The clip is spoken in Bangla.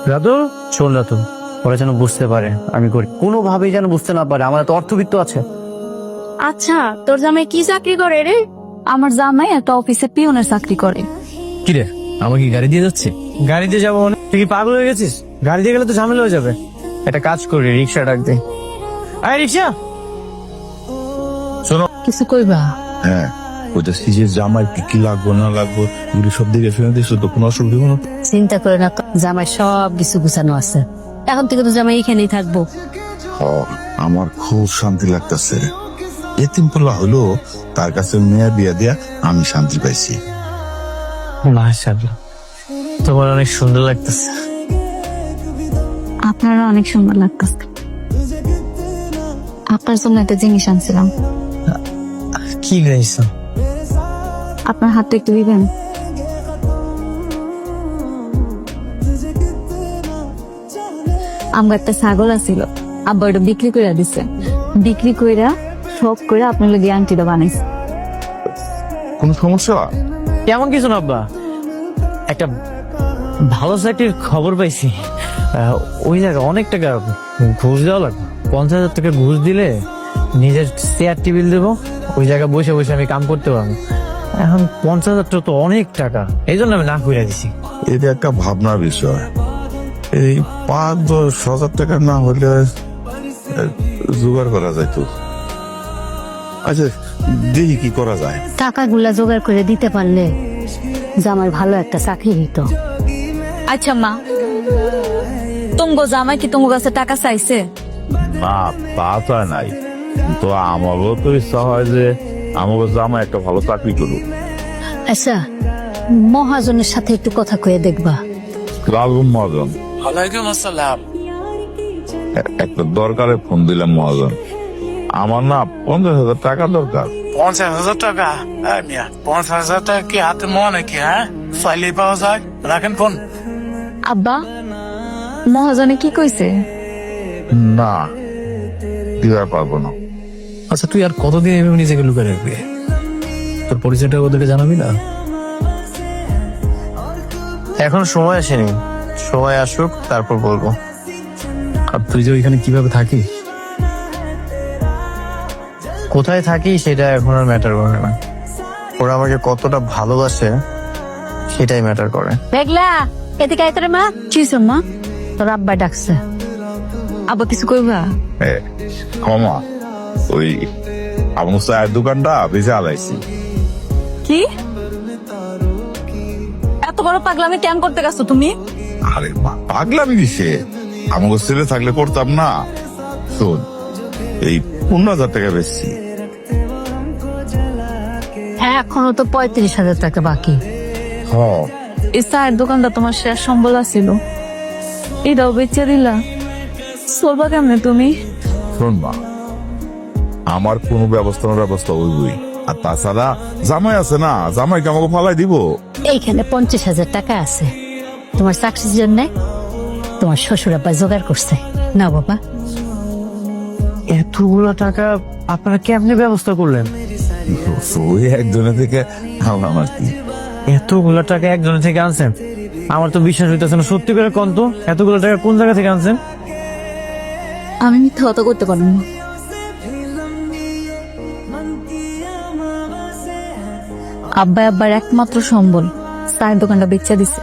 রাতু শোন রাতু, ওরা যেন বুঝতে পারে আমি করি, কোনোভাবেই যেন বুঝতে না পারে আমার তো অর্থবিত্ত আছে। আচ্ছা, তোর জামাই কি চাকরি করে রে? আমার জামাই একটা অফিসে পিয়নের চাকরি করে। কি রে, আমাকে গাড়ি দিয়ে যাচ্ছে? গাড়ি দিয়ে যাবো মানে? তুই কি পাগল হয়ে গেছিস? গাড়ি দিয়ে গেলে তো ঝামেলা হয়ে যাবে। একটা কাজ করি, রিক্সা ডাক দে। আরে রিক্সা, শোনো। কিছু কইবা? হ্যাঁ, ওইটা সিজের জামাই কি লাগবো না লাগবো এগুলো সব দিকে ফেলে দিয়েছো তো কোনো অসুবিধা হলো না? চিন্তা করে না তো, জামাই সব কিছু গুছানো আছে। এখন থেকে তো জামাই এখানেই থাকবো। আমার খুব শান্তি লাগতেছে। এতিম পোলা হলো, তার কাছে মেয়ে বিয়া দিয়া আমি শান্তি পাইছি। মাশাআল্লাহ, তোমার অনেক সুন্দর লাগতেছে। আপনারা অনেক সুন্দর লাগতেছে। আপনার জন্য একটা জিনিস আনছিলাম। কি গাইছো? আপনার হাতটা একটু দিবেন? আমার একটা ছাগল আছিল, আব্বা ওটা বিক্রি করে দিছে। বিক্রি কইরা শখ করে আপনার লগে আংটিটা বানাইছে। কোনো সমস্যা? তেমন কিছু না আব্বা, একটা ভালো চাকরির খবর পাইছি। ওই জায়গায় অনেক টাকা ঘুষ দেওয়া লাগবে। 50,000 টাকা ঘুষ দিলে নিজের চেয়ার টেবিল দেবো, ওই জায়গায় বসে বসে আমি কাম করতে পারবো। এখন 50,000 টাকা তো অনেক টাকা, এই জন্য আমি না করে দিছি। এটা একটা ভাবনার বিষয়। এই 5-10 হাজার টাকা না হলে জোগাড় করা যায় তো। আচ্ছা, দেখি কি করা যায়। টাকাগুলা জোগাড় করে দিতে পারলে জামাই ভালো একটা চাকরি হইতো। আচ্ছা মা, তুমগো জামাই কি তুমগো কাছে টাকা চাইছে? না, তা তো আর নাই, তো আমারও তো ইচ্ছা হয় যে আমাকে জামা একটা ভালো চাকরি করুক। আচ্ছা, মহাজনের সাথে একটু কথা কয়ে দেখবা। লালগুন মহাজন, ওয়ালাইকুম আসসালাম। একটা দরকারে ফোন দিলাম মহাজন। আমার না 50,000 টাকা দরকার। 50,000 টাকা? 50,000 টাকা কি হাতে মনে নাকি? হ্যাঁ, ফাইলে পাওয়া যায়। রাখেন ফোন। আব্বা, মহাজনে কি কইছে? না, দিতে পারবো না। আচ্ছা, তুই আর কতদিন এভাবে নিজেকে লুকিয়ে রাখবি? তোর পরিচয়টা ওদেরকে জানাবি না? এখন সময় আসেনি, সময় আসুক তারপর বলবো। আর তুই যে ওইখানে কিভাবে থাকিস, কোথায় থাকি সেটা এখন আর ম্যাটার করে না। ওরা আমাকে কতটা ভালোবাসে সেটাই ম্যাটার করে। দেখলা, এদিকে আয় তোরে মা। কি হইছে মা? তোর আব্বা ডাকছে। আব্বা কিছু কইবা? ক্ষমা, ওই আমার চায়ের দোকানটা বেঁচে আলাইছি। কি এত বড় পাগলামি কেন করতে গেছো তুমি? আরে পাগলামি দিছে, আমাকে ছেলে থাকলে করতাম না। শোন, এই 15,000 টাকা বেচছি। হ্যাঁ, এখনো তো 35,000 টাকা বাকি। এই চায়ের দোকানটা তোমার শেষ সম্বল ছিল, এটাও বেচে দিলা। চলবা কেমনে তুমি? শোন মা, আমার কোনো ব্যবস্থা হইবই। আর তাছাড়া জামাই আছে না, জামাইকে আমাকে ফালাই দিব। এইখানে 50,000 টাকা আছে তোমার চাকরির জন্য, তোমার শ্বশুর আব্বা জোগাড় করছে। না বাবা, এতগুলো টাকা আপনারা কেমনে ব্যবস্থা করলেন? ওই একজনের থেকে আনলাম আর কি। এতগুলো টাকা একজনের থেকে আনছেন? আমার তো বিশ্বাস হইতেছে না। সত্যি করে কোন তো, এতগুলো টাকা কোন জায়গা থেকে আনছেন? আমি মিথ্যা কথা করতে পারবো না। আব্বা আব্বার একমাত্র সম্বল, চায়ের দোকানটা বেচে দিছে।